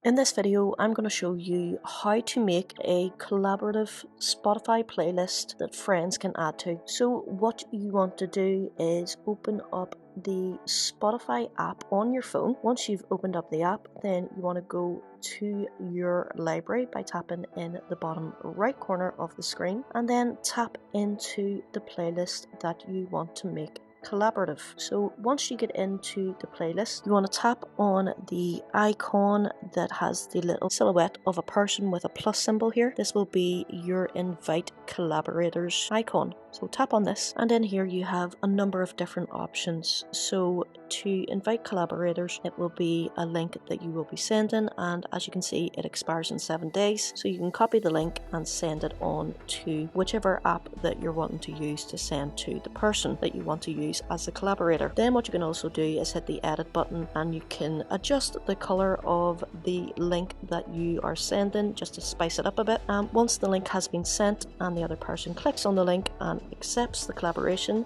In this video, I'm going to show you how to make a collaborative Spotify playlist that friends can add to. So what you want to do is open up the Spotify app on your phone. Once you've opened up the app, then you want to go to your library by tapping in the bottom right corner of the screen, and then tap into the playlist that you want to make collaborative. So once you get into the playlist, you want to tap on the icon that has the little silhouette of a person with a plus symbol here. This will be your invite collaborators icon. So tap on this, and in here you have a number of different options. So to invite collaborators, it will be a link that you will be sending, and as you can see, it expires in 7 days. So you can copy the link and send it on to whichever app that you're wanting to use to send to the person that you want to use as a collaborator. Then what you can also do is hit the edit button, and you can adjust the color of the link that you are sending just to spice it up a bit. Once the link has been sent and the other person clicks on the link and accepts the collaboration,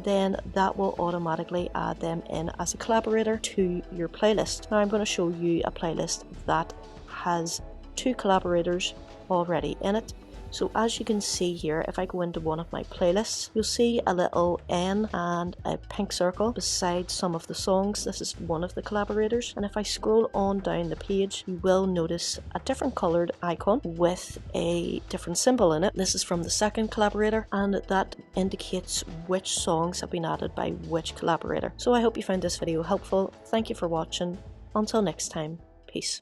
then that will automatically add them in as a collaborator to your playlist. Now I'm going to show you a playlist that has 2 collaborators already in it. So as you can see here, if I go into one of my playlists, you'll see a little N and a pink circle beside some of the songs. This is one of the collaborators, and if I scroll on down the page, you will notice a different coloured icon with a different symbol in it. This is from the second collaborator, and that indicates which songs have been added by which collaborator. So I hope you found this video helpful. Thank you for watching. Until next time, peace.